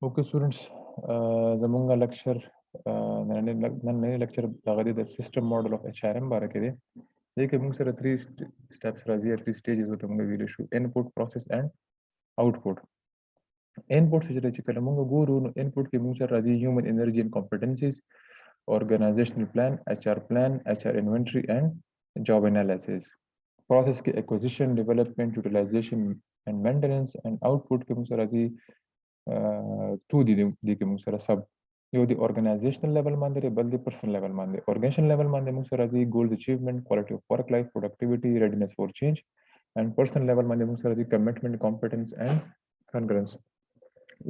Okay, students, زمونږ lecture نن lecture هغه دی د system model of HRM باره کې دی. دې کې موږ سره 3 steps راځي 3 stages ورته موږ ویلی شو input process and output. input چې کله موږ ګورو نو input کې موږ سره راځي human energy and competencies, organizational plan, HR plan, HR inventory and job analysis. process کې acquisition, development, utilization and maintenance, and output کې موږ سره راځي two دي کې موږ سره سب یو دی organizational level باندې بل دی personal level باندې. organizational level باندې موږ سره دی goals achievement, quality of work life, productivity, readiness for change, and personal level باندې موږ سره دی commitment, competence and congruence.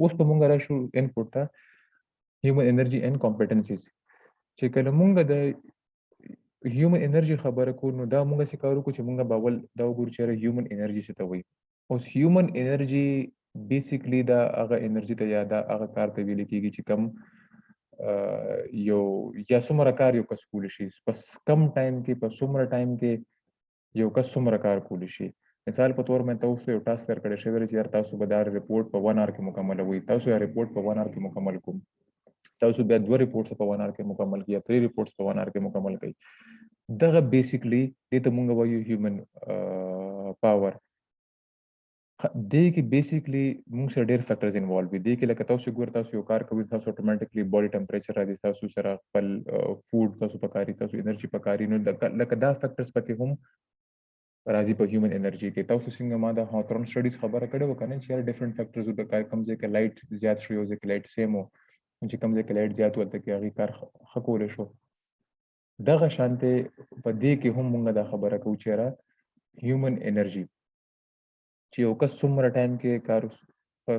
اوس په موږ راشو input ته human energy and competencies. چې کله موږ د human energy خبره کوو نو دا موږ څه کارو کو چې موږ باول دا وګورو چې human energy څه ته وایي. اوس human energy بیسیکلی دا هغه انرژي ته یا دا هغه کار ته ویل کېږي چې کم یو یا څومره کار یو کس کولی شي په کم ټایم کې په څومره ټایم کې یو کس څومره کار کولی شي. مثال په تور مې تاسو یو ټاسک درکړی شوی چې یار تاسو به دا ریپورټ په 1 اور کې مکملوئ. تاسو یا ریپورټ په 1 اور کې مکمل کوم. تاسو بیا 2 ریپورټس په 1 اور کې مکمل کړئ یا 3 ریپورټس په 1 اور کې مکمل کړئ. دغه بیسیکلی دې ته مونږ وایو هیومن پاور. دې کې بیسیکلی موږ سره ډېر فیکټرز انوالو دي. دې کې لکه تاسو ګور تاسو یو کار کوئ تاسو اتوماتیکلی باډي ټمپریچر راځي تاسو سره خپل فوډ تاسو پکاري تاسو انرژي پکاري نو لکه دا فیکټرز پکې هم راځي په هیومن انرژي کې. تاسو څنګه ما د هاوترن سټډیز خبره کړې و کنه چې ډیفرنٹ فیکټرز د کوم ځای کې لایټ زیات شو یو ځای کې لایټ سیم و چې کوم ځای کې لایټ زیات ولته کې هغه کار خکول شو. دغه شانته په دې کې هم موږ دا خبره کوو چې را هیومن انرژي چې یو کس څومره ټایم کې کار په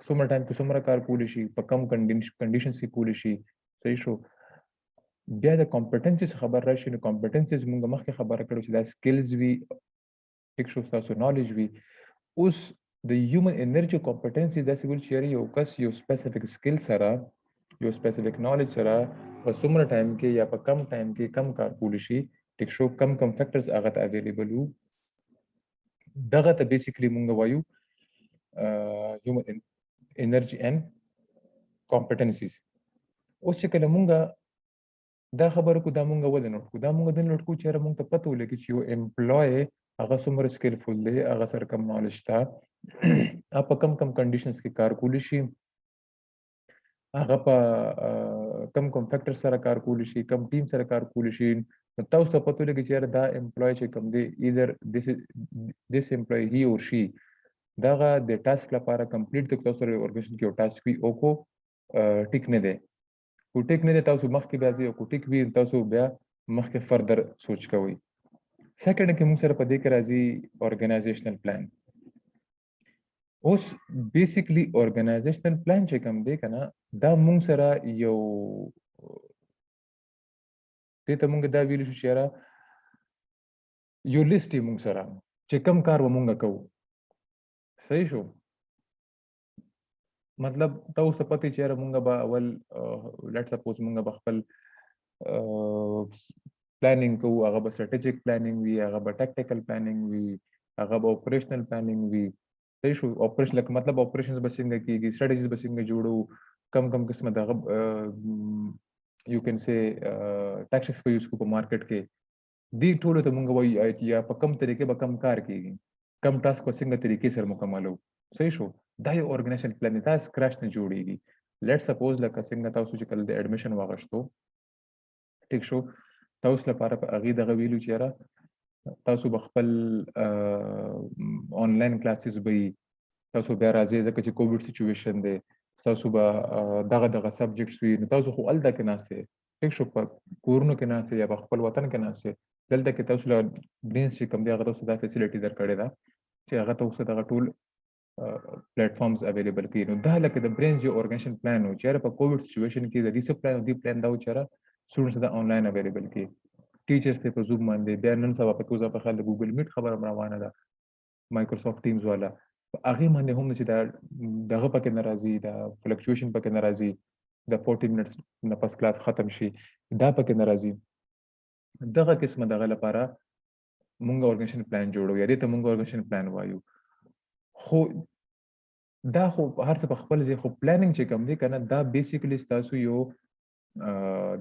څومره ټایم کې څومره کار کولی شي په کم کنډیشنز کې کولی شي. صحیح شو. بیا د کمپټنسز خبر راشي نو کمپټنسز موږ مخکې خبره کړو چې دا سکلز وي ټیک شو تاسو نالج وي. اوس د هیومن انرژي کمپټنسي داسې ویل چې یو کس یو سپیسیفیک سکل سره یو سپیسیفیک نالج سره په څومره ټایم کې یا په کم ټایم کې کم کار کولی شي. ټیک شو. کم فیکټرز هغه ته اویلیبل وو. دغه ته بیسیکلی مونږ وایو هیومن انرژي اینڈ کمپټنسیز. اوس چې کله مونږ دا خبره کو دا مونږ ولې نوټ کو دا مونږ د نوټ کو چې مونږ ته پته ولګي چې یو امپلوی هغه څومره سکلفول دی هغه سره کم نالج شته په کم کنډیشنز کې کار کولی شي هغه په کم فیکټر سره کار کولی شي کم ټیم سره کار کولی شي. نو تاسو ته پته لګي چې دا امپلوی چې کم دی ایدر this employee he or she دغه د ټاسک لپاره کمپلیټ د تاسو سره اورګنایزیشن کې یو ټاسک وي او کو ټیک نه دی کو ټیک نه دی تاسو مخکې بیا ځي او کو ټیک وي تاسو بیا مخکې فردر سوچ کوئ. سیکنډ کې موږ سره په دې کې راځي اورګنایزیشنل پلان. اوس بیسیکلی اورګنایزیشنل پلان چې کوم دی کنه دا موږ سره یو دې ته موږ دا ویل شو چې یو لیست موږ سره چې کم کار و موږ کوو. صحیح شو. مطلب تاسو ته پته چې موږ به اول لیټ سپوز موږ به خپل پلانینګ کوو هغه به سټریټیجیک پلانینګ وي هغه به ټیکټیکل پلانینګ وي هغه به اپریشنل پلانینګ وي. صحیح شو. اپریشن لکه مطلب اپریشنز به څنګه کیږي سټریټیجیز به څنګه جوړو کم قسمه دغه یو کین سي ټاکټکس په یوز کو په مارکیټ کې دی ټولو ته موږ وایو یا په کم طریقې به کم کار کیږي کم ټاسک په څنګه طریقې سره مکملو. صحیح شو. دا یو اورګنایزیشن پلان دی دا سکراچ نه جوړیږي. لیټ سپوز لکه څنګه تاسو چې کله د اډمیشن واغښتو ټیک شو تاسو لپاره په هغې دغه ویلو چې تاسو به خپل آنلاین کلاسز به وي تاسو بیا راځئ ځکه چې کووډ سچویشن دی تاسو به دغه سبجیکټس وي نو تاسو خو هلته کې ناست ټیک شو په کورونو کې ناست یا په خپل وطن کې ناست دلته کې تاسو له برینز چې کوم دی هغه تاسو دا فیسیلیټي درکړې ده چې هغه تاسو دغه ټول پلیټفارمز اویلیبل کړي. نو دا لکه د برینز یو اورګنایزیشن پلان و چې په کووډ سچویشن کې د دې پلان دی پلان دا و چې سټوډنټس دا آنلاین اویلیبل کړي ټیچرز ته په زوم باندې بیا نن سبا په کوزه په خل ګوګل میټ خبره روانه ده مایکروسافټ ټیمز والا هغه باندې هم چې دا دغه پکې ناراضي دا فلکچویشن پکې ناراضي د 40 منټس نه پس کلاس ختم شي دا پکې ناراضي. دغه قسمه دغه لپاره مونږ اورګنایزیشن پلان جوړو یا دې ته مونږ اورګنایزیشن پلان وایو. خو دا خو هر څه په خپل ځای خو پلانینګ چې کوم دی کنه دا بیسیکلی تاسو یو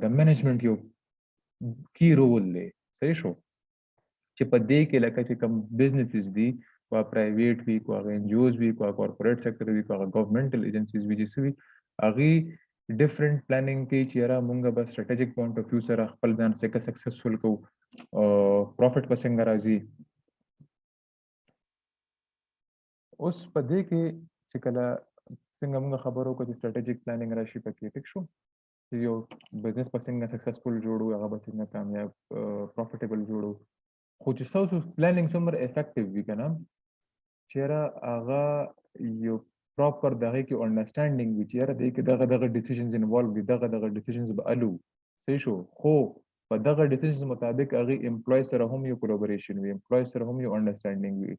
د منیجمنت یو کی رول دی صحیح شو چې په دې کې لکه چې کوم بزنسز دي کو پرایویټ وي کو هغه ان جی اوز وي کو کارپوریټ سېکټر وي کو هغه ګورنمنټل ایجنسیز وي چې وي هغه ډیفرنٹ پلانینګ کې چې را مونږه به سټریټیجیک پوینټ اف ویو سره خپل ځان څنګه سکسسفل کو پروفټ په څنګه راځي اوس په دې کې چې کله څنګه موږ خبرو کوو چې سټریټیجیک پلانینګ راشي پکې ټیک شو چې یو بزنس په څنګه سکسسفل جوړو هغه به څنګه کامیاب پروفیټیبل جوړو خو چې تاسو پلانینګ څومره افیکټیو وي کنه چیرې هغه یو پراپر دغه کې انډرستانډینګ وي چیرې دغه کې دغه ډیسیژنز انوالو دي دغه ډیسیژنز به الو صحیح شو خو په دغه ډیسیژنز مطابق هغه امپلوي سره هم یو کولیبریشن وي امپلوي سره هم یو انډرستانډینګ وي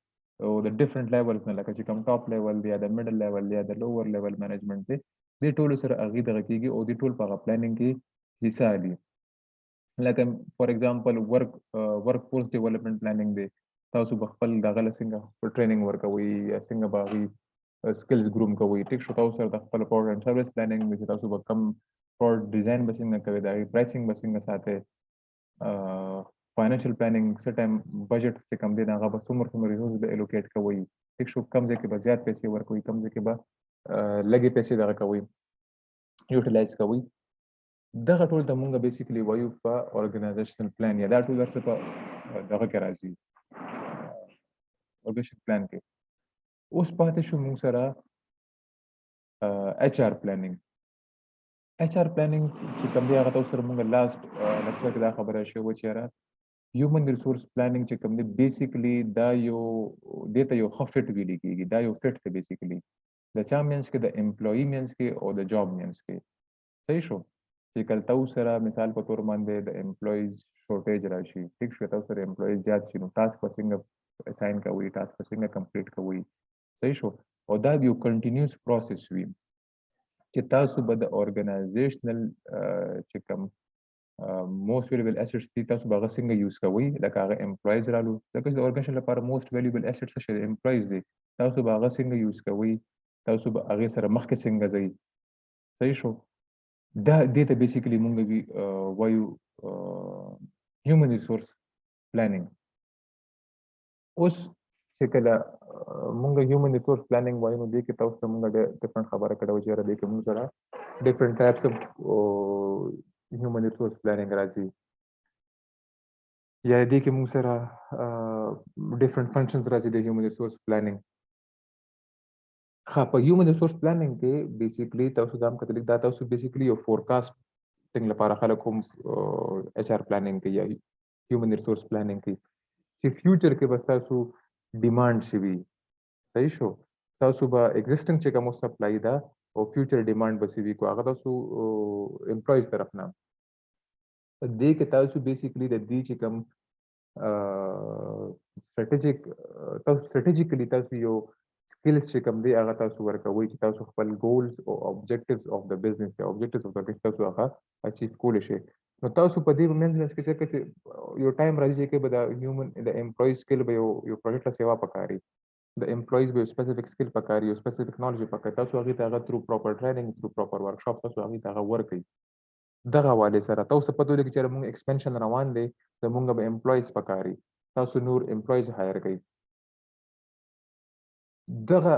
او د ډیفرنٹ لیولز نه لکه چې کوم ټاپ لیول دی یا د میډل لیول دی یا د لوور لیول مینجمنت دی د ټولو سره هغه دغه کېږي او د ټول په پلانینګ کې حصہ دي لکه فار ایگزامپل ورک فورس ډیولپمنٹ پلانینګ دی تاسو به خپل دغه څنګه په ټریننګ ورکوي یا څنګه باغی سکلز ګروم کوي ټیک شو تاسو سره د خپل پروډکټ اینڈ سرویس پلانینګ دی تاسو به کم پروډکټ ډیزاین به څنګه کوي دا پرایسینګ به څنګه ساتي فاینانشل پلانینګ څه ټایم بجټ چې کم دی هغه به څومره ریسورس به الوکیټ کوي ټیک شو کم ځای کې به زیات پیسې ورکوي کم ځای کې به لږې پیسې دغه کوي یوټیلایز کوي دغه ټول د مونږه بیسیکلی وایو په اورګنایزیشنل پلان یا دا ټول څه په دغه کې راځي اورګنایزیشن پلان کې اوس پاتې شو مونږ سره ایچ آر پلانینګ ایچ آر پلانینګ چې کوم دی هغه تاسو سره مونږ لاست لیکچر کې دا خبره شوې و چې را هیومن ریسورس پلانینګ چې کوم دی بیسیکلی دا یو دته یو خفت ویل کېږي دا یو فټ دی بیسیکلی د چا مینس کې د امپلوي مینس کې او د جاب مینس کې صحیح شو چې کله تاسو سره مثال په تور باندې د امپلویز شورټیج راشي ټیک شو تاسو سره امپلویز زیات شي نو ټاسک په څنګه اساین کوي ټاسک په څنګه کمپلیټ کوي صحیح شو او دا یو کنټینیوس پروسس وي چې تاسو به د اورګنایزیشنل چې کوم موست ویلیبل اسټس دي تاسو به هغه څنګه یوز کوئ لکه هغه امپلویز رالو لکه د اورګنایزیشن لپاره موست ویلیبل اسټ څه شي امپلویز دي تاسو به هغه څنګه یوز کوئ تاسو به هغه سره مخکې څنګه ځئ صحیح شو دا دې ته بیسیکلی مونږ وایو هیومن ریسورس پلانینګ اوس چې کله مونږ هیومن ریسورس پلانینګ وایو نو دې کې تاسو ته مونږ ډیفرنٹ خبره کړو چې را دې کې مونږ سره ډیفرنٹ ټایپس اف هیومن ریسورس پلانینګ راځي یا دې کې مونږ سره ډیفرنٹ فنکشنز راځي د هیومن ریسورس پلانینګ ها په هیومن ریسورس پلانینګ کې بیسیکلی تاسو دا هم کتل دا تاسو بیسیکلی یو فورکاسټینګ لپاره خلک هم ایچ آر پلانینګ کوي یا هیومن ریسورس پلانینګ کوي چې فیوچر کې بس تاسو ډیمانډ شي صحیح شو تاسو به ایگزیسټینګ چې کوم سپلای دا او فیوچر ډیمانډ به سوي کو هغه تاسو امپلویز طرف نه دې کې تاسو بیسیکلی د دې چې کوم سټریټیجیکلی تاسو یو skills چې کوم دی هغه تاسو ورکوي چې تاسو خپل goals او objectives of the business یا objectives of the business تاسو هغه achieve کول شي نو تاسو په دې مینځ کې چې یو ټایم راځي چې به د هیومن د امپلوي سکل به یو پروجیکټ سیوا پکاري د امپلویز به سپیسیفیک سکل پکاري یو سپیسیفیک نالج پکاري تاسو هغه ته تھرو پراپر ټریننګ تھرو پراپر ورکشاپ تاسو هغه ته ورکړي دغه والے سره تاسو په توګه چې موږ ایکسپنشن روان دي زموږ به امپلویز پکاري تاسو نور امپلویز هایر کړئ دغه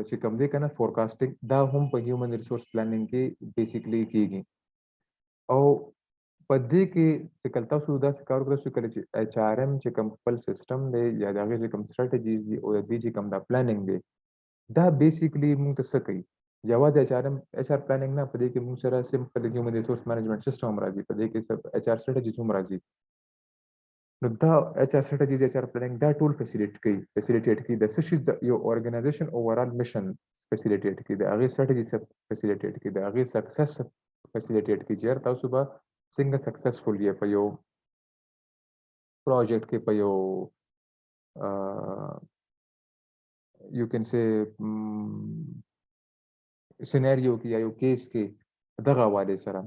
چې کوم دی کنه فورکاسټینګ دا هم په هیومن ریسورس پلانینګ کې بیسیکلی کیږي او په دې کې چې کله تاسو دا کار وکړئ چې کله چې ایچ آر ایم چې کوم خپل سیستم دی یا د هغې چې کوم سټریټیجیز دي او د دې چې کوم دا پلانینګ دی دا بیسیکلی موږ ته څه کوي یوازې ایچ آر پلانینګ نه په دې کې موږ سره سمپل هیومن ریسورس مینجمنټ سیستم هم راځي په دې کې ایچ آر سټریټیجیز هم راځي نو دا ایچ آر سټریټیجیز ایچ آر پلانینګ دا ټول فیسیلیټیټ کوي د څه شي د یو اورګنایزیشن اوورال میشن فیسیلیټیټ کوي د هغې سټریټیجی فیسیلیټیټ کوي د هغې سکسس فیسیلیټیټ کوي چې تاسو به څنګه سکسسفل یې په یو پروجیکټ کې په یو یو کین سے سیناریو کې یا یو کیس کې دغه حوالې سره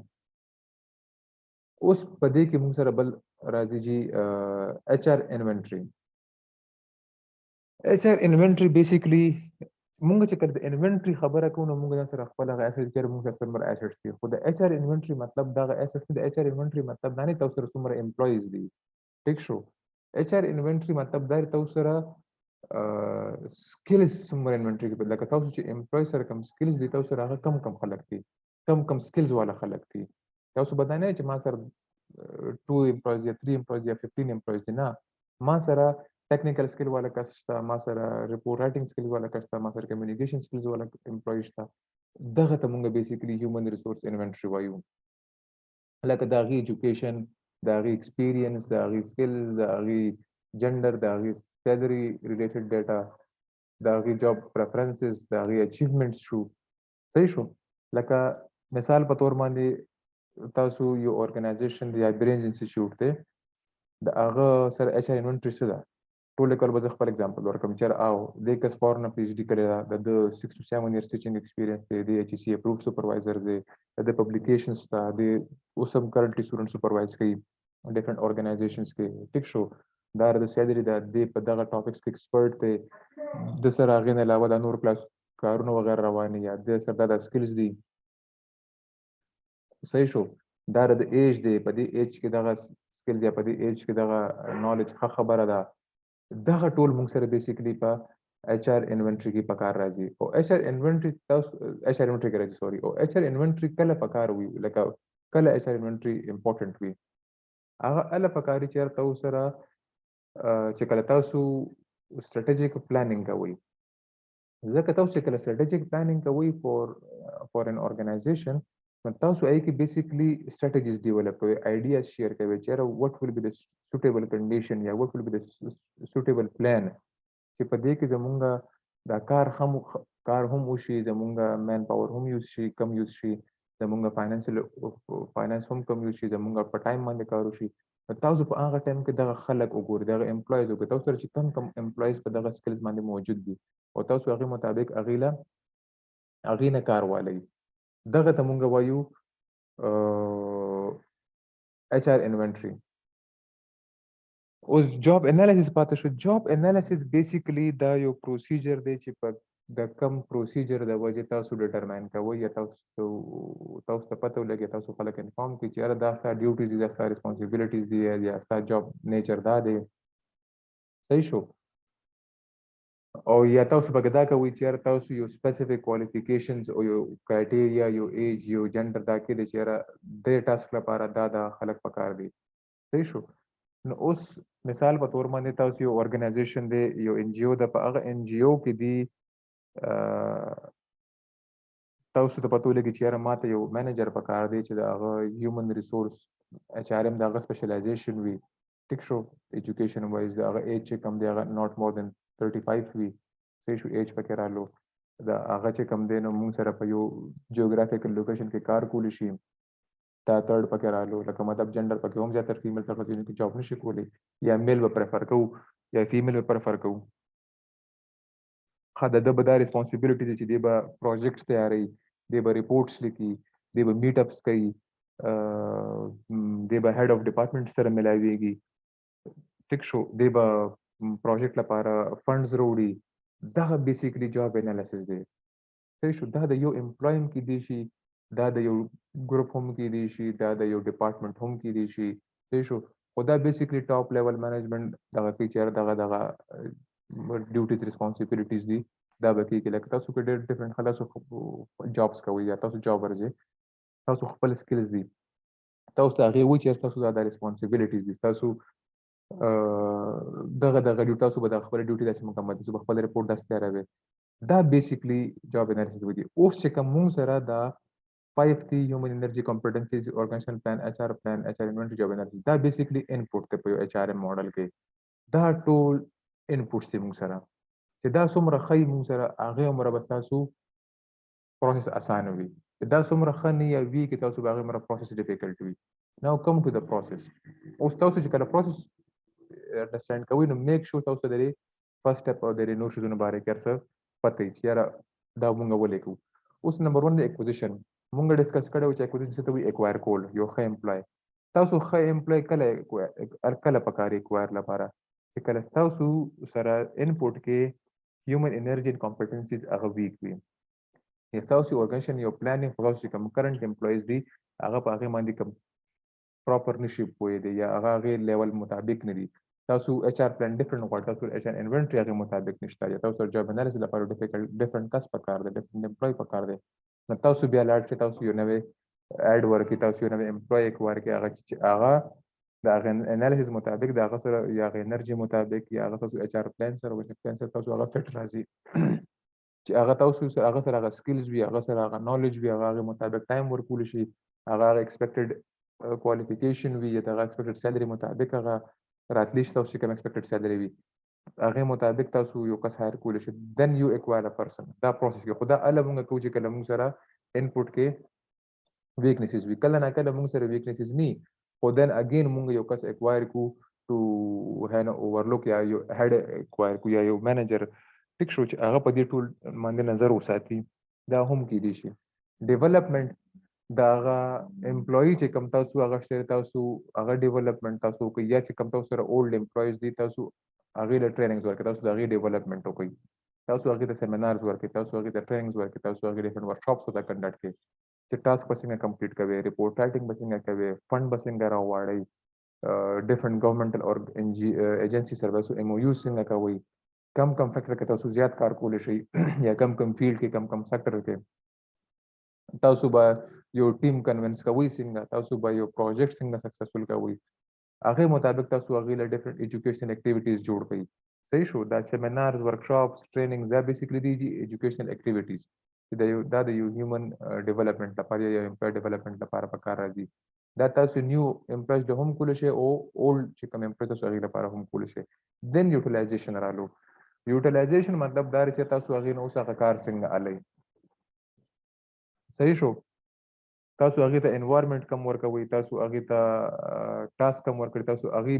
اوس په دې کې موږ سره بل راځي جی ایچ آر انوینټری ایچ آر انوینټری بیسیکلی مونږ چې کله د انوینټری خبره کوو نو مونږ ځان سره خپل هغه اسټ چې مونږ سره څومره اسټس دي خو د ایچ ار انوینټری مطلب دغه اسټس د ایچ ار انوینټری مطلب دا نه تاسو سره څومره امپلویز دي ټیک شو ایچ ار انوینټری مطلب دا تاسو سره سکلز څومره انوینټری کې لکه تاسو چې امپلوی سره کم سکلز دي تاسو سره هغه کم خلک دي کم سکلز والا خلک دي تاسو بدانه چې ما سره 2 امپلویز یا 3 امپلویز یا 15 امپلویز دي نه ما سره technical skill वाला कस था मा sir report writing skill वाला कस था मा sir communication skills वाला एम्प्लॉयज था दगा तमुंगा बेसिकली ह्यूमन रिसोर्स इन्वेंटरी वायु लक दागी एजुकेशन दागी एक्सपीरियंस दागी स्किल दागी जेंडर दागी सैलरी रिलेटेड डाटा दागी जॉब प्रेफरेंसेस दागी अचीवमेंट्स शू सही शो लक मिसाल पे तौर बांधे तासु यो ऑर्गेनाइजेशन या ब्रेन इंस्टीट्यूट थे د هغه سره اچ ار انوینټری څه ده ټول کول به خپل اگزامپل ورکوم چې او د کس فورن پی ایچ ډی کړی دا د 6 to 7 years teaching experience دی ایچ سی approved supervisor دی د پبلیکیشنز تا دی اوسم کرنٹلی سټوډنټ سپروایز کوي ډیفرنٹ ارګنایزیشنز کې ټیک شو دا د سیلری دا د په دغه ټاپکس کې ایکسپرت دی د سره هغه نه علاوه د نور کلاس کارونه وغیرہ رواني یا د سره د سکلز دی صحیح شو دا د ایج دی په دې ایج کې دغه سکل دی په دې ایج کې دغه نالج ښه خبره ده دغه ټول موږ سره بیسیکلی په ایچ ار انوینټری کې پکار راځي او ایچ ار انوینټری تاسو ایچ ار انوینټری کې راځي سوري او ایچ ار انوینټری کله پکار وي لکه کله ایچ ار انوینټری امپورټنت وي هغه ال پکاري چې تاسو سره چې کله تاسو سټریټیجیک پلانینګ کوئ ځکه تاسو چې کله سټریټیجیک پلانینګ کوئ فور ان ارګنایزیشن تاسو اې کې بیسیکلی strategies develop کوي ideas share کوي چې what will be the suitable condition یا what will be the suitable plan چې په دې کې زمونږ دا کار هم وشي زمونږ مین پاور هم یوز شي کم یوز شي زمونږ فاینانس هم کم یوز شي زمونږ په ټایم باندې کار وشي تاسو په هغه ټایم کې دغه خلک وګورئ دغه امپلویز وګورئ تاسو سره چې کم امپلویز په دغه سکلز باندې موجود دي او تاسو هغه مطابق هغه نه کار والي دغه ته مونږ وایو ایچ ار انوینټری اوس جاب انالیسس پاتې شو جاب انالیسس بیسیکلی دا یو پروسیجر دی چې په د کم پروسیجر د وجه تاسو ډیټرماین کوئ یا تاسو ته پته ولګي تاسو خلک انفارم کړئ چې دا ستا ډیوټیز دي دا ستا ریسپانسیبিলিټیز دي یا ستا جاب نیچر دا دی صحیح شو او یا تاسو به دا کوئ چې تاسو یو سپیسیفیک کوالیفیکیشنز او یو کرایټیریا یو ایج یو جنډر دا کې د چیرې د ټاسک لپاره دا خلک پکار دي صحیح شو نو اوس مثال په تور باندې تاسو یو ارګنایزیشن دی یو ان جی او د په هغه ان جی او کې دی تاسو ته پته ولګي چې ماته یو مینیجر پکار دی چې د هغه هیومن ریسورس اچ ار ام د هغه سپیشلایزیشن وي ټیک شو ایجوکیشن وایز د هغه ایج چې کم دی هغه ناٹ مور دین 35 وي صحیح شو ایج پکې رالو دا هغه چې کم دی نو موږ سره په یو جیوګرافیکل لوکیشن کې کار کولی شي دا تھرد پکې رالو لکه مطلب جنډر پکې هم زیاتره فیمیل څخه چې جاب نشي کولی یا میل به پریفر کوو یا فیمیل به پریفر کوو خا د به دا ریسپانسیبিলিټی چې دی به پروجیکټس تیاری دی به ریپورټس لیکي دی به میټ اپس کوي دی به هیډ اف ډپارټمنټ سره ملاويږي ټیک شو دی به پروجیکټ لپاره فندز وروړي دا بیسیکلی جاب انالیسس دی صحیح شو دا د یو امپلویم کې دی شي دا د یو ګروپ هم کې دی شي دا د یو ډپارټمنټ هم کې دی شي صحیح شو خو دا بیسیکلی ټاپ لیول مینجمنٹ دغه فیچر دغه ډیوټیز ریسپانسیبিলিټیز دي دا به کې لکه تاسو کې ډېر ډیفرنٹ خلاصو جابس کوي یا تاسو جاب ورځي تاسو خپل سکلز دي تاسو ته هغه وایي چې تاسو دا ریسپانسیبিলিټیز دي تاسو دغه ډیوټي تاسو به د خپل ډیوټي داسې مکمل تاسو خپل ریپورت داسې تیاروي دا بیسیکلی جاب انالیسس وایي اوس چې کوم سره دا 5 تی هیومن انرژي کمپټنسیز اورګنایزیشن پلان ایچ ار انوینټری جاب انالیسس دا بیسیکلی انپوټ ته په ایچ ار ام ماډل کې دا ټول انپوټس دي موږ سره چې دا څومره خی موږ سره هغه عمر به تاسو پروسس اسانه وي دا څومره خني یا وی کې تاسو هغه عمر پروسس ډیفیکلټ وي نو کم ټو د پروسس اوس تاسو چې کله پروسس انډرسټاند کوئ نو میک شور تاسو درې فرست سټپ او درې نو شودونه باره کې ارڅ پته چې یاره دا مونږ ولیکو اوس نمبر 1 د اکوزیشن مونږ ډیسکس کړو چې اکوزیشن څه ته وی اکوایر کول یو ښه امپلای تاسو ښه امپلای کله پکاري اکوایر لپاره چې کله تاسو سره انپوټ کې human energy and competencies هغه weak وي. یا تاسو organization یو planning په تاسو کوم current employees دي هغه په هغه باندې کوم proper نشي پوي دي یا هغه لیول مطابق نه دي. تاسو اچ ار پلان ډیفرنٹ غواړئ، تاسو اچ ار انوینټری هغه مطابق نشته، یا تاسو جاب انالیسس لپاره ډیفرنٹ کس پکار دی، ډیفرنٹ امپلوي پکار دی. نو تاسو بیا لاړ شئ، تاسو یو نوې اډ ورکړئ، تاسو یو نوې امپلوي ورکړئ، هغه د هغه انالیسس مطابق د هغه سره یا هغه انرژي مطابق یا هغه تاسو اچ ار پلان سره ورکړئ، پلان سره تاسو هغه فټ راځي چې هغه تاسو سره هغه سکلز وي، هغه سره هغه نالج وي، هغه مطابق ټایم ورکول شي، هغه ایکسپیکټډ qualification وي یا د ایکسپیکټډ سیلری مطابق هغه راتلی شي، تاسو کوم ایکسپیکټډ سیلری وي هغه مطابق تاسو یو کس هایر کول شي. دن یو اکوایر ا پرسن. دا پروسس کې خدا الله مونږ کوو چې کله مونږ سره انپوټ کې ویکنیسز وي، کله نه کله مونږ سره ویکنیسز ني، خو دن اگین مونږ یو کس اکوایر کو ټو هنه اوورلوک یا یو هډ اکوایر کو یا یو منیجر ټیک شو چې هغه په دې ټول باندې نظر وساتي. دا هم کې دي شي ډیولپمنٹ دا هغه امپلوي چې کم تاسو هغه شته تاسو هغه ډیولپمنٹ تاسو کوي، یا چې کم تاسو سره اولډ امپلویز دي تاسو هغه له ټریننګز ورکړئ، تاسو د هغه ډیولپمنٹ وکړئ، تاسو هغه د سیمینارز ورکړئ، تاسو هغه د ټریننګز ورکړئ، تاسو هغه ډیفرنٹ ورکشاپس وته کنډکټ کړئ چې ټاسک بسنګ کمپلیټ کوي، ریپورټ رائټینګ بسنګ کوي، فند بسنګ راوړئ، ډیفرنٹ گورنمنټل اور ایجنسی سره تاسو ایم او یو څنګه کوي، کم فیکټر کې تاسو زیات کار کولای شئ یا کم فیلډ کې کم سیکټر کې تاسو به یو ټیم کنوینس کوي، څنګه تاسو به یو پروجیکټ څنګه سکسسفل کوي، هغه مطابق تاسو هغه له ډیفرنٹ ایجوکیشن اکټیویټیز جوړ کړئ. صحیح شو. دا سیمینارز ورکشاپس ټریننګ دا بیسیکلی دي ایجوکیشنل اکټیویټیز چې دا د یو هیومن ډیولپمنٹ لپاره یا امپلوي ډیولپمنٹ لپاره پکار راځي. دا تاسو نیو امپلویز د هم کول شي او اولډ چې کوم امپلویز تاسو هغه لپاره هم کول شي. دین یوټیلایزیشن رالو. یوټیلایزیشن مطلب دا چې تاسو هغه نو څه کار څنګه علي. صحیح شو. تاسو هغه ته انوایرنمنت کم ورکوي، تاسو هغه ته ټاسک کم ورکړئ، تاسو هغه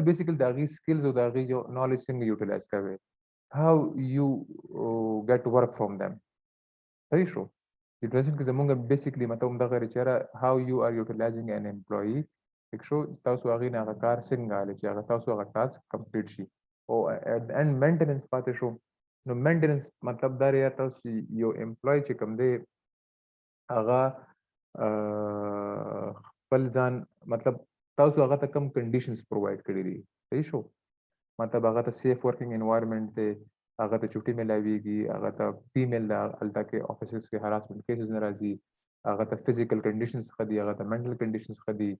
بیسیکلی د هغه سکلز او د هغه جو نالج څنګه یوټیلایز کوي، how you get work from them. صحیح شو. یوټیلایزیشن کې زمونږ بیسیکلی مطلب دا غیر چیرې how you are utilizing an employee ټیک شو، تاسو هغه نه هغه کار څنګه علي چې هغه تاسو هغه ټاسک کمپلیټ شي او and maintenance پاتې شو. نو maintenance مطلب دا یا تاسو یو امپلوي چې کوم دی هغه خپل ځان مطلب تاسو هغه ته کم کنډیشنز پرووایډ کړی دي. صحیح شو. مطلب هغه ته سیف ورکینګ انوایرنمنت دی، هغه ته چټي ملاويږي، هغه ته فیمیل الته کې افیسز کې هراسمنت کیسز ناراضي، هغه ته فزیکل کنډیشنز خدي، هغه ته منټل کنډیشنز خدي.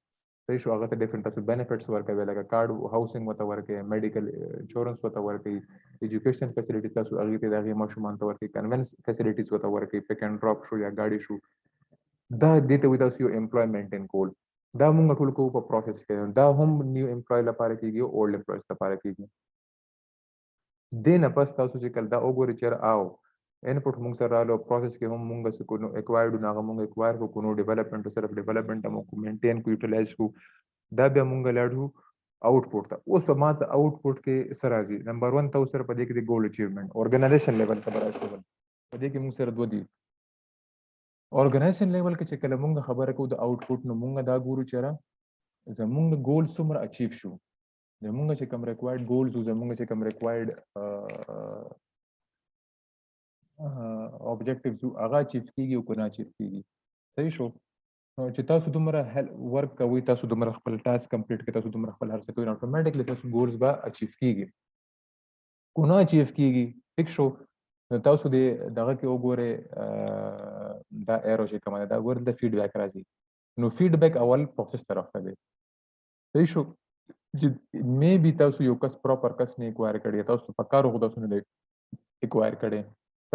صحیح شو. هغه ته ډیفرنٹ تاسو بینیفټس ورکوي لکه کارډ هاوسینګ وته ورکوي، میډیکل انشورنس وته ورکوي، ایجوکیشن فیسیلیټیز تاسو هغه ته دغه ماشومان ته ورکوي، کنوینس فیسیلیټیز وته ورکوي، پک اینڈ ډراپ شو یا گاډي شو. دا دته وي تاسو یو امپلوي مینټین کول. دا موږ ټول کو په پروسس کې دا هم نیو امپلوي لپاره کیږي او اولډ امپلویز لپاره کیږي. دینه پس تاسو چې کله دا وګورئ چې او انپوټ موږ سره رالو پروسس کې هم موږ څه کو نو اکوایرډ نه موږ اکوایر کو نو ډیولپمنٹ سره ډیولپمنٹ مو کو مینټین کو یوټیلایز کو دا بیا موږ لاړو آؤټپوټ ته. اوس په ماته آؤټپوټ کې سره راځي نمبر 1 تاسو سره په دې کې د ګول اچیومنت اورګنایزیشن لیول ته راځي. په دې کې موږ سره دوه دي. اورګنایزیشن لیول کې چې کله موږ خبره کوو د آؤټپوټ نو موږ دا ګورو چې زموږ ګول څومره اچیو شو، زموږ چې کوم ریکوایرډ ګولز او زموږ چې کوم ریکوایرډ اوبجیکټیوز هغه اچیو کیږي او کنه اچیو کیږي. صحیح شو. چې تاسو دومره ورک کوئ، تاسو دومره خپل ټاسک کمپلیټ کړئ، تاسو دومره خپل هر څه کوئ، اتوماتیکلی تاسو ګولز به اچیو کیږي. کو نه اچیو کیږي ټیک شو. تاسو دغه کې وګورئ دا ایرو چې کومه دا ګور د فیډبیک راځي. نو فیډبیک اول پروسس طرف ته دی. صحیح شو. چې مې بي تاسو یو کس پراپر کس نه اکوایر کړی، تاسو په کارو خو تاسو نه اکوایر کړی،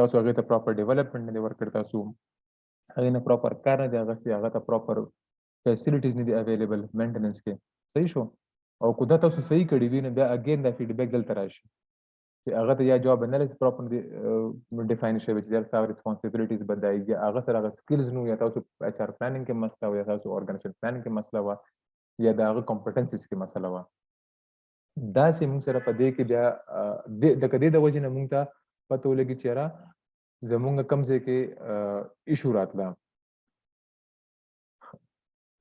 تاسو هغه ته پراپر ډیولپمنٹ نه ورکړ، تاسو هغه نه پراپر کار نه دی هغه ته پراپر فیسیلیټیز نه دی اویلیبل مینټیننس کې. صحیح شو. او کو دا تاسو صحیح کړی وي نه بیا اگین دا فیډبیک دلته راشي چې هغه ته یا جواب انالیسس پراپر ډیفاین شوی چې تاسو ریسپانسیبিলিټیز بدایي، هغه سره هغه سکلز نو یا تاسو اچ ار پلانینګ کې مسله و یا تاسو اورګنایزیشن پلانینګ کې مسله و یا دا هغه کمپټنسز کې مسله و. دا چې موږ سره په دې کې بیا د کدی د وجه نه موږ ته پته ولګي چې را زمونږ کم ځای کې ایشو راتله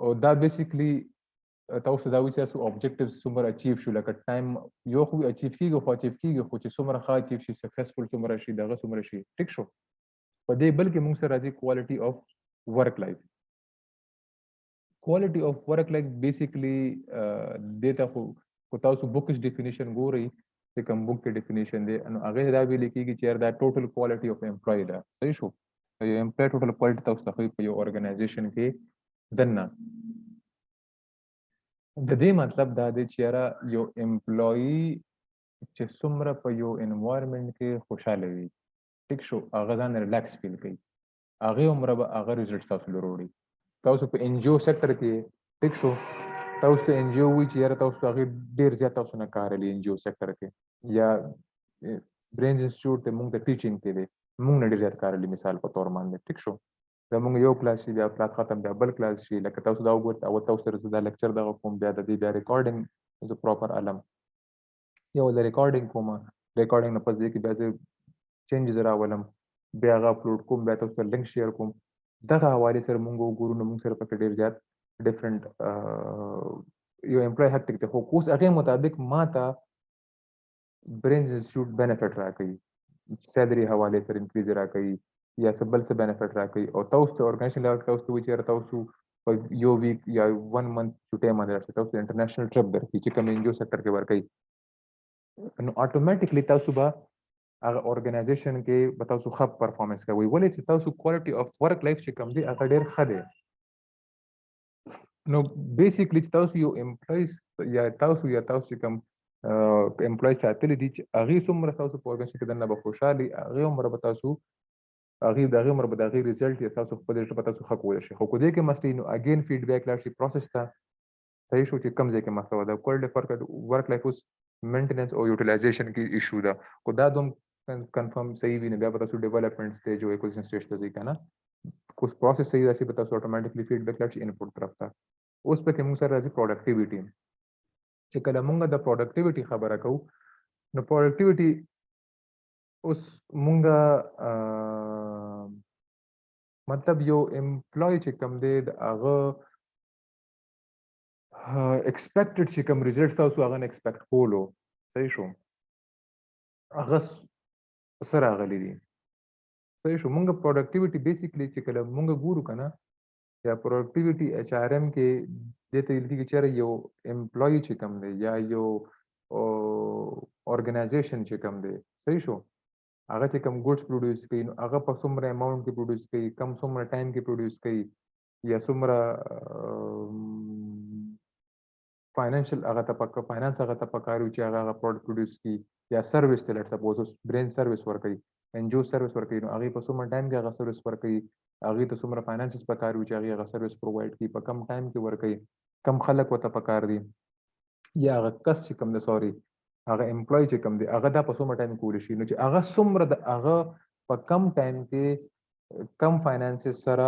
او دا بیسیکلی تاسو دا وایي چې objectives څومره اچیو شو لکه ټایم یو خو اچیو کیږي خو چې څومره ښه اچیو شي سکسسفل څومره شي دغه څومره شي ټیک شو په دې بلکې موږ سره راځي کوالټي اف ورک لایف quality of work like basically data خو تاسو بوکس ډیفینیشن ګورئ چې کوم بوک کې ډیفینیشن دی نو هغه دا ویل کېږي چې دا ټوټل کوالټي اف امپلوي ده صحیح شو یو امپلوي ټوټل کوالټي تاسو ته په یو ارګنایزیشن کې دنه د دې مطلب دا دی چې یو امپلوي چې څومره په یو انوایرمنټ کې خوشاله وي ټیک شو هغه ځان ریلیکس فیل کوي هغه عمره به هغه ریزلټ تاسو لروړي تاسو په ان جی او سېکټر کې ټیک شو تاسو ته ان جی او وی چې یاره تاسو هغه ډیر زیات تاسو نه کار لري ان جی او سېکټر کې یا برینز انسټیټیوټ ته موږ د ټیچینګ کې دي موږ نه ډیر زیات کار لري مثال په تور باندې ټیک شو زموږ یو کلاس شي بیا کلاس ختم بیا بل کلاس شي لکه تاسو دا وګورئ او تاسو سره دا لیکچر دغه کوم بیا د دې بیا ریکارډینګ د پراپر علم یو د ریکارډینګ کوم ریکارډینګ نه پس دې کې بیا چینجز راولم بیا هغه اپلوډ کوم بیا تاسو ته لینک شیر کوم دغه حواله سره موږ وګورو نو موږ سره پکې ډیر زیات ډیفرنٹ یو امپلوي هټیک ته خو اوس هغه مطابق ماته برینز انسټیټیوټ بینیفټ راکړي سیلري حواله سره انکریز راکړي یا سبل څه بینیفټ راکړي او تاسو ته اورګنایزیشن لیول تاسو ته وایي چې تاسو په یو ویک یا 1 منث چټه باندې راځي تاسو انټرنیشنل ټریپ درکړي چې کوم انجو سېکټر کې ورکړي نو اتوماتیکلی تاسو به هغه اورګنایزیشن کې به تاسو ښه پرفارمنس کوي ولې چې تاسو کوالټي اف ورک لایف چې کوم دی هغه ډیر ښه دی نو بیسیکلی تاسو یو امپلویز یا تاسو کوم امپلوی ساتلی دي چې هغه څومره تاسو په اورګنایزیشن کې دنه به خوشحالي هغه عمر به تاسو هغه عمر به دغه ریزلټ یا تاسو خپل ژبه په تاسو ښه کولای شي خو کو دې کې مسلې نو اگین فیډبیک لاشي پروسس ته صحیح شو چې کم ځای کې مسله ده کوالټي ورک لایف اوس मेंटेनेंस और यूटिलाइजेशन की इशू दा को दा तुम कंफर्म सही भी नहीं बया पता सो डेवलपमेंट स्टेज जो एक्विजिशन स्टेज तक का ना कुछ प्रोसेस सही ऐसे पता सो ऑटोमेटिकली फीडबैक लाच इनपुट तरफ था उस पे के मुंग सर राजी प्रोडक्टिविटी چې کله مونږ د پروډکټیویټي خبره کوو نو پروډکټیویټي اوس مونږ مطلب یو امپلوي چې کوم دی هغه expected چې کوم ریزلټ تاسو هغه نه ایکسپیکټ کولو صحیح شو هغه سره غلي دي صحیح شو مونږ پروډکټیویټي بیسیکلی چې کله مونږ ګورو کنه یا پروډکټیویټي ایچ آر ایم کې د ته لګي چې یو امپلوي چې کوم دی یا یو اورګنایزیشن چې کوم دی صحیح شو هغه چې کوم ګوډز پروډوس کوي نو هغه په څومره اماونټ کې پروډوس کوي کم څومره ټایم کې پروډوس کوي یا څومره फाइनेंशियल هغه ته پک فاینانس هغه ته پکارو چې هغه پروډکټ پروډوس کی یا سرویس ته لټ سپوز برین سرویس ورکړي انجو سرویس ورکړي نو هغه په څومره ټایم کې هغه سرویس ورکړي هغه ته څومره فاینانسز پکارو چې هغه سرویس پرووایډ کړي په کم ټایم کې ورکړي کم خلک وته پکار دي یا هغه کس چې کم د سوري هغه امپلوي چې کم دی هغه دا په څومره ټایم کې کول شي نو چې هغه څومره د هغه په کم ټایم کې کم فاینانسز سره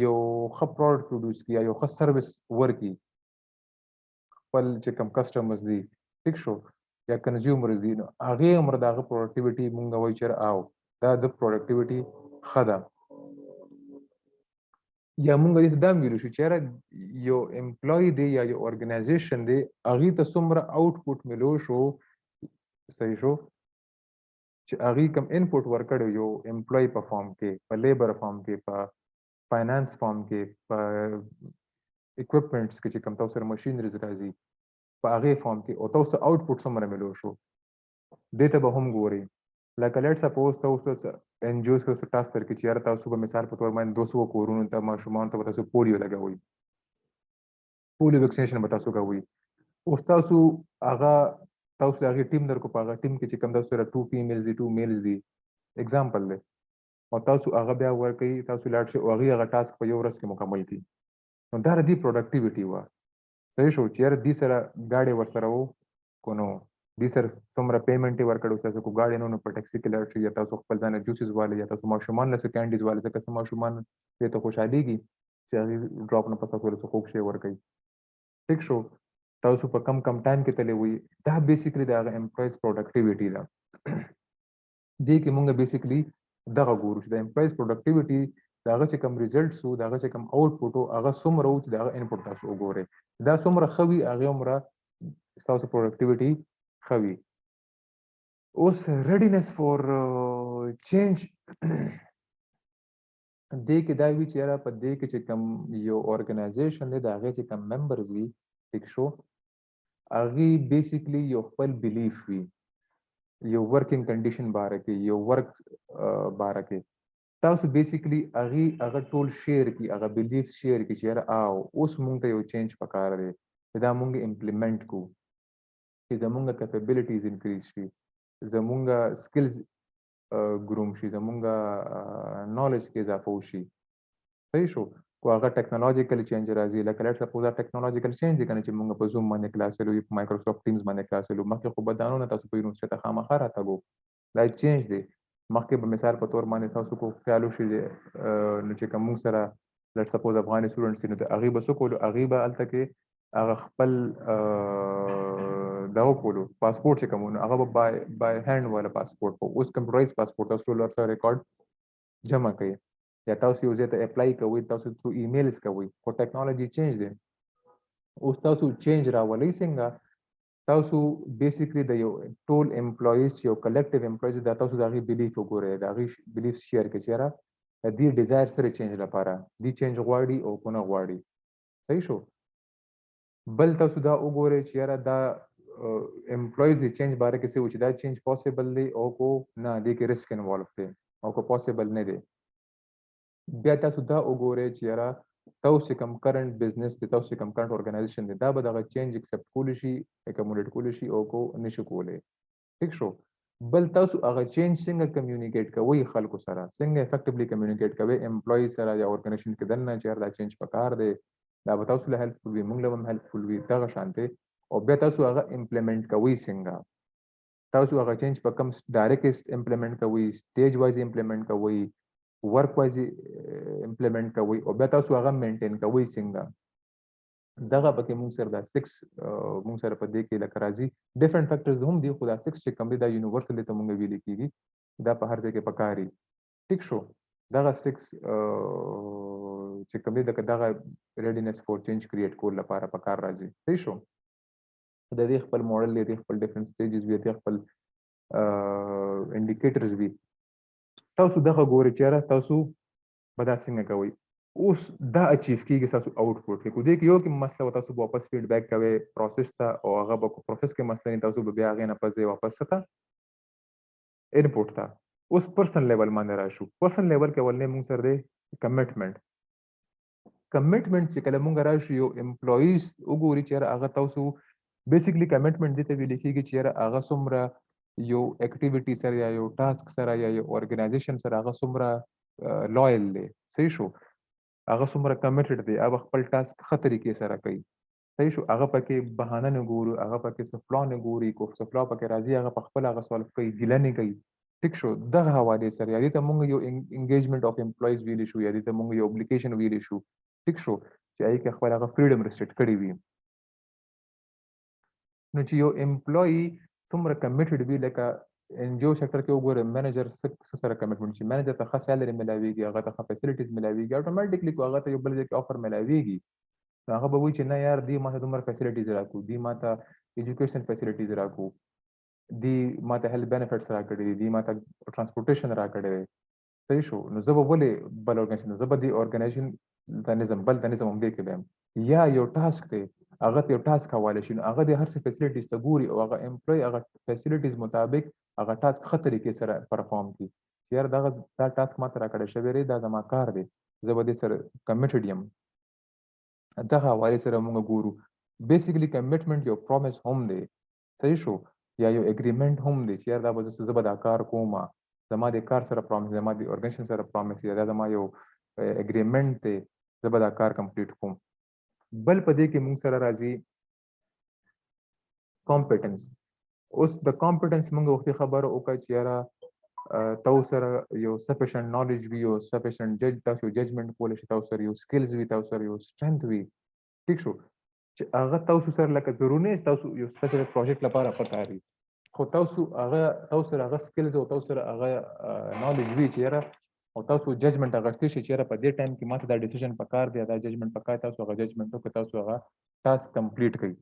یو ښه پروډکټ پروډوس کی یا یو ښه سرویس ورکړي خپل چې کوم کسټمرز دي ټیک شو یا کنزیومرز دي نو هغه عمر دغه پروډکټیویټي مونږ وایو چې او دا د پروډکټیویټي خدا یا مونږ دې دا ویلو شو چې یو امپلوي دی یا یو اورګنایزیشن دی هغه ته څومره آوټپوټ ملو شو صحیح شو چې هغه کوم انپوټ ورکړو یو امپلوي په فارم کې په لیبر فارم کې په فاینانس فارم کې په equipments کې چې کوم تاسو سره ماشینریز راځي په هغه فارم کې او تاسو ته آوټپوټ څومره ملو شو دته به هم ګوري لکه لیټ سپوز تاسو ان جی اوز کو ټاسک تر کې چې تاسو په مثال په تور باندې 200 کورونو ته ماشومان ته تاسو پولیو لګوي پولیو ویکسینیشن به تاسو کوي او تاسو هغه ټیم در کو په هغه ټیم کې چې کوم تاسو سره 2 فیمیلز دي 2 میلز دي اگزامپل دی او تاسو هغه بیا ورکړي تاسو لاړ شي او هغه ټاسک په یو ورځ کې مکمل کړي نو دا ردی پروډکټیویټي وا صحیح شو چې دې سره گاډي ورسره وو کو نو دې سره څومره پیمنټ ورکړو تاسو کو گاډي نو په ټیکسي کې لاړ شي یا تاسو خپل ځان جوسز والے یا تاسو ماشومان له کینډیز والے ځکه چې ماشومان ته خوشحاليږي چې هغه ډراپ نه پتا کول څه خوب شي ورکړي ټیک شو تاسو په کم ټایم کې تللی وي دا بیسیکلی دا امپلویز پروډکټیویټي ده دې کې مونږ بیسیکلی دغه ګورو چې د امپلویز پروډکټیویټي داغه چې کوم ریزلټس وو داغه چې کوم آوټپوټ وو هغه څومره وو چې داغه انپوټ تاسو وګورئ دا څومره ښه وي هغه عمره تاسو پروډکټیویټي ښه وي اوس ریډینس فور چینج دې کې دا وی چې یاره په دې کې چې کوم یو ارګنایزیشن دی د هغې چې کوم ممبرز وي ټیک شو هغې بیسیکلی یو خپل بلیف وي یو ورکینګ کنډیشن باره کې یو ورک باره کې تاسو بیسیکلی هغه ټول شیر کی هغه بلیف شیر کی چې یاره اوس مونږ ته یو چینج پکار دی دا مونږ امپلیمنٹ کو چې زمونږ کیپیبلیټیز انکریز شي زمونږ سکلز ګروم شي زمونږ نالج کې اضافه وشي صحیح شو کو هغه ټیکنالوژیکل چینج راځي لکه لیټ سپوز ټیکنالوژیکل چینج دی کنه چې مونږ په زوم باندې کلاس لرو په مایکروسافټ ټیمز باندې کلاس لرو مخکې خو بدانو نه تاسو په یونیورسيټي ته خامخا راتګو دا چینج دی مخکې به مثال په تور باندې تاسو کو خیال وشي نو چې کوم سره لیټ سپوز افغاني سټوډنټس نو د هغې به څه کولو هغې به هلته کې هغه خپل دا وکولو پاسپورټ چې کوم هغه به بای هینډ والا پاسپورټ په اوس کمپیوټرایز پاسپورټ تاسو ټول ورسره ریکارډ جمع کوي یا تاسو یو ځای ته اپلای کوئ تاسو تھرو ایمیلز کوئ خو ټیکنالوژي چینج دی اوس تاسو چینج راولئ څنګه تاسو بیسیکلی د یو ټول امپلویز چې یو کلیکټیو امپلویز دا تاسو د هغې بلیف وګورئ د هغې بلیف شیر کړئ چې یاره د دې ډیزایر سره چینج لپاره دې چینج غواړي او که نه غواړي صحیح شو بل تاسو دا وګورئ چې یاره دا امپلویز د چینج باره کې څه و چې دا چینج پاسبل دی او کو نه دې کې رسک انوالو دی او که پاسبل نه دی بیا تاسو دا وګورئ چې یاره تاسو کوم کرنٹ بزنس دی تاسو کوم کرنٹ ارګنایزیشن دی دا به دغه چینج ایکسپټ کولی شي اکوموډیټ کولی شي او کو نشي کولی ٹھیک شو بل تاسو هغه چینج څنګه کمیونیکیټ کوئ خلکو سره څنګه افیکټیولی کمیونیکیټ کوئ امپلویز سره یا ارګنایزیشن کې دننه چې دا چینج پکار دی دا به تاسو له هیلپفل وي موږ له هم هیلپفل وي دغه شانتې او بیا تاسو هغه امپلیمنٹ کوئ څنګه تاسو هغه چینج په کوم ډایرکټ امپلیمنٹ کوئ سټیج وایز امپلیمنٹ کوئ ورک وایز امپلیمنٹ کوئ او بیا تاسو هغه مینټین کوئ څنګه دغه پکې موږ سره دا 6 موږ سره په دې کې لکه راځي ډیفرنٹ فیکټرز هم دي خو دا 6 چې کوم دي دا یونیورسلی ته موږ ویل کېږي دا په هر ځای کې پکاري ټیک شو دغه 6 چې کوم دي دغه ریډینس فور چینج کریټ کول لپاره پکار راځي صحیح شو د دې خپل موډل دی خپل ډیفرنٹ سټیجز وي د خپل انډیکیټرز وي تاسو دغه ګورئ چې تاسو به دا څنګه کوئ اوس دا اچیو کیږي تاسو آوټپوټ کې کو دې کې یو کې مسله تاسو واپس فیډبیک کوئ پروسس ته او هغه به پروسس کې مسله نه تاسو به بیا هغې نه پس واپس ته انپوټ ته اوس پرسنل لیول باندې راشو پرسنل لیول کې ولنې موږ سره دی کمټمنټ چې کله موږ راشو یو امپلویز وګوري چې هغه تاسو بیسیکلی کمټمنټ دې ته ویل کېږي چې هغه څومره یو اکټیویټي سره یا یو ټاسک سره یا یو ارګنایزیشن سره هغه څومره لویل دی صحیح شو هغه څومره کمیټډ دی هغه خپل ټاسک ښه طریقې سره کوي صحیح شو هغه پکې بهانه نه ګورو هغه پکې څه فلا نه ګوري کو څه فلا پکې راځي هغه په خپل هغه سولف کوي ګیله نه کوي ټیک شو دغه حوالې سره یا دې ته موږ یو انګیجمنټ اف امپلویز ویلی شو یا دې ته موږ یو اپلیکیشن ویلی شو ټیک شو چې هغې کې خپل هغه فریډم ریسټریکټ کړی وي نو چې یو امپلوی څومره کمیټډ وي لکه ان جی او سیکټر کې وګورئ منیجر څه سره کمیټمنټ شي منیجر ته ښه سیلري ملاویږي هغه ته ښه فیسلیټیز ملاویږي اټومیټیکلی هغه ته یو بل ځای کې آفر ملاویږي هغه به وایي چې نه یار دی ماته دومره فیسلیټیز راکړو دی ماته ایجوکیشن فیسلیټیز راکړو دی ماته هیلث بینیفټس راکړي دي ماته ټرانسپورټیشن راکړی دی صحیح شو نو زه به ولې بل ارګنایزیشن زه به دې ارګنایزیشن ته نظم بل ته نظم همدې کې بیم یا یو ټاسک دی هغه ته یو ټاسک حواله شي نو هغه د هر څه فیسلیټیز ته ګوري او هغه امپلوی هغه فیسلیټیز مطابق هغه ټاسک ښه طریقې سره پرفارم کړي یار دا ټاسک ماته راکړی شوی دی دا زما کار دی زه به دې سره کمیټډ یم دغه حوالې سره موږ ګورو بیسیکلی کمیټمنټ یو پرومس هم دی صحیح شو یا یو اګریمنټ هم دی چې یار دا به زه به دا کار کوم زما د کار سره پرومس زما د ارګنایزیشن سره پرومس یا دا زما یو اګریمنټ دی زه به دا کار کمپلیټ کوم بل په دې کې موږ سره راځي کمپټنس اوس د کمپټنس موږ وختي خبره وکړه چې یاره تاسو سره یو سفیشنٹ نالج وي یو سفیشنٹ تاسو ججمنټ کولی شئ تاسو سره یو سکلز وي تاسو سره یو سټرنث وي ټیک شو چې هغه تاسو سره لکه ضروري نه تاسو یو سپیسیفیک پروجیکټ لپاره پکاري خو تاسو سره هغه سکلز او تاسو سره هغه نالج وي چې یاره او تاسو ججمنټ اغستې شي چې په دې ټایم کې ماته دا ډیسیژن پکار دی دا ججمنټ پکار تاسو هغه ججمنټ وکړئ تاسو هغه ټاسک کمپلیټ کړئ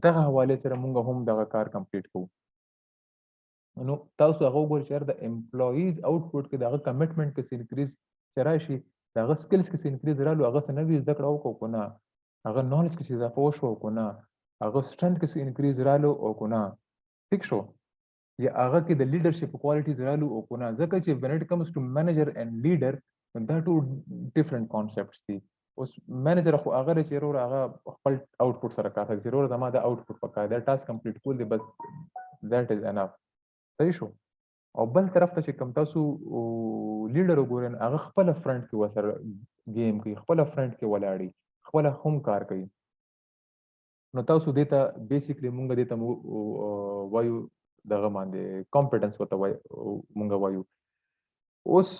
دغه حواله سره مونږ هم دغه کار کمپلیټ کوو نو تاسو هغه وګورئ چې د امپلویز آوټپوټ کې دغه کمټمنټ کې انکریز راشي دغه سکلز کې انکریز رالو هغه څه نوې زده کړه وکړو کنه هغه نالج کې اضافه وشو کنه هغه سترنث کې انکریز رالو او کنه ٹھیک شو یا هغه کې د لیډرشپ کوالټیز رالو او کنه ځکه چې when it comes to manager and leader دا ټو ډیفرنٹ کانسپټس دي اوس مینیجر خو هغه چې ورور هغه خپل آوټپوټ سره کار کوي ضرور زما د آوټپوټ پکا دا ټاسک کمپلیټ کول دي بس that is enough صحیح شو او بل طرف ته چې کم تاسو لیډر وګورئ هغه خپل فرنٹ کې وسره گیم کوي خپل فرنٹ کې ولاړی خپل هم کار کوي نو تاسو دته بیسیکلی مونږ دته وایو دغه باندې کمپټنس وته وای مونږ وایو اوس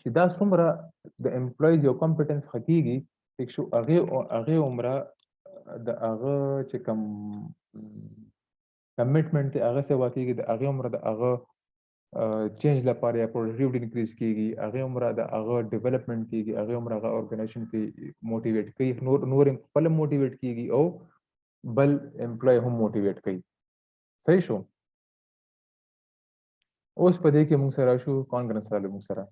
چې دا څومره د امپلویز یو کمپټنس حقيقي ټیک شو هغه عمره د هغه چې کم کمټمنټ هغه څه واقعي د هغه عمره د هغه چینج لپاره یا پروډکټیوټي انکریز کیږي هغه عمره د هغه ډیولپمنٹ کیږي هغه عمره هغه اورګنایزیشن کې موټیویټ کوي نور خپل موټیویټ کیږي او بل امپلوی هم موټیویټ کوي صحیح شو اوس په دې کې موږ سره شو کانګرنس سره موږ سره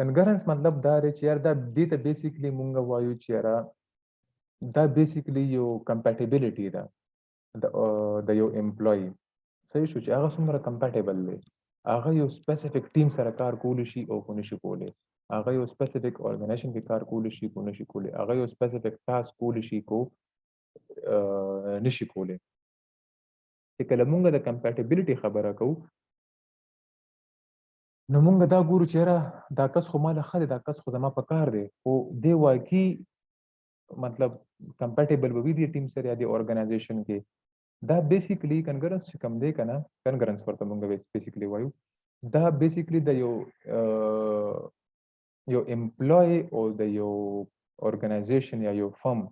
کنګرنس مطلب دا دی چې یار دا دې ته بیسیکلی موږ وایو چې یار دا بیسیکلی یو کمپیټیبিলিټی ده د یو امپلوی صحیح شو چې هغه څومره کمپیټیبل دی هغه یو سپیسیفیک ټیم سره کار کولی شي او کو نشي کولی هغه یو سپیسیفیک اورګنایزیشن کې کار کولی شي کو نشي کولی هغه یو سپیسیفیک ټاسک کولی شي کو نشي کولی چې کله موږ د کمپیټیبিলিټی خبره کوو نو موږ دا ګورو چې دا کس خو مال خاله دا کس خو زما په کار دی او دی واقعي مطلب کمپیټیبل وي دی ټیم سره یا دی اورګنایزیشن کې دا بیسیکلی کنګرنس کم دی کنه کنګرنس ورته موږ بیسیکلی وایو دا بیسیکلی د یو امپلوی او د یو اورګنایزیشن یا یو فرم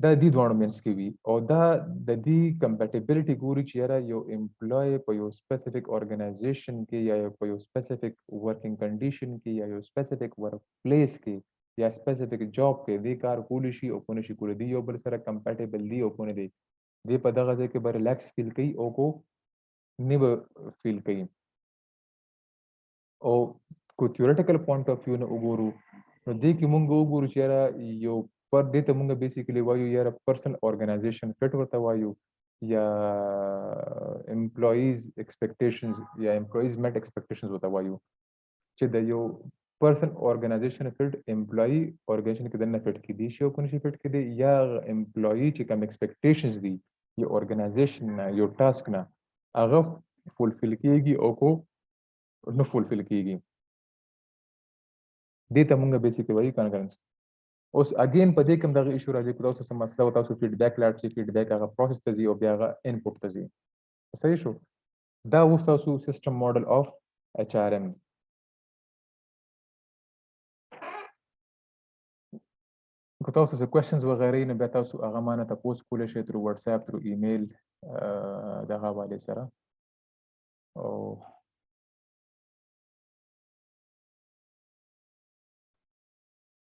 دا د دوه مینس کې وي او دا د دې کمپیټیبিলিټی ګوري چې یو امپلوی په یو سپیسیفیک اورګنایزیشن کې یا په یو سپیسیفیک ورکینګ کنډیشن کې یا یو سپیسیفیک ورک پلیس کې یا سپیسیفیک جاب کې دی کار کولی شي او کو نشي کولی دی یو بل سره کمپیټیبل دی او کو نه دی دی په دغه ځای کې به ریلیکس فیل کوي او کو نه به فیل کوي او کو تھیوریټیکل پوینټ اف ویو نه وګورو نو دې کې مونږ وګورو چې یو پر دې ته مونږ بیسیکلی وایو یا پرسن اورګنایزیشن فټ ورته وایو یا امپلویز ایکسپیکټیشنز یا امپلویز میټ ایکسپیکټیشنز ورته وایو چې د یو پرسن اورګنایزیشن فټ امپلوی اورګنایزیشن کې دنه فټ کې دي شي او کو نشي فټ کې دي یا امپلوی چې کوم ایکسپیکټیشنز دي یو اورګنایزیشن یو ټاسک نه هغه فولفل کیږي او کو نه فولفل کیږي دې ته مونږ بیسیکلی وایو کنګرنس اوس اگین په دې کوم دغه ایشو راځي په تاسو سم مسله او تاسو فیډبیک لاړ شي فیډبیک هغه پروسس ته ځي او بیا هغه انپوټ ته ځي صحیح شو دا اوس تاسو سیستم ماډل اف ایچ ار ام که تاسو څه کوېسچنز وغیرہ نه بیا تاسو هغه مانه تاسو کولای شئ تر واتس اپ تر ایمیل دغه حواله سره او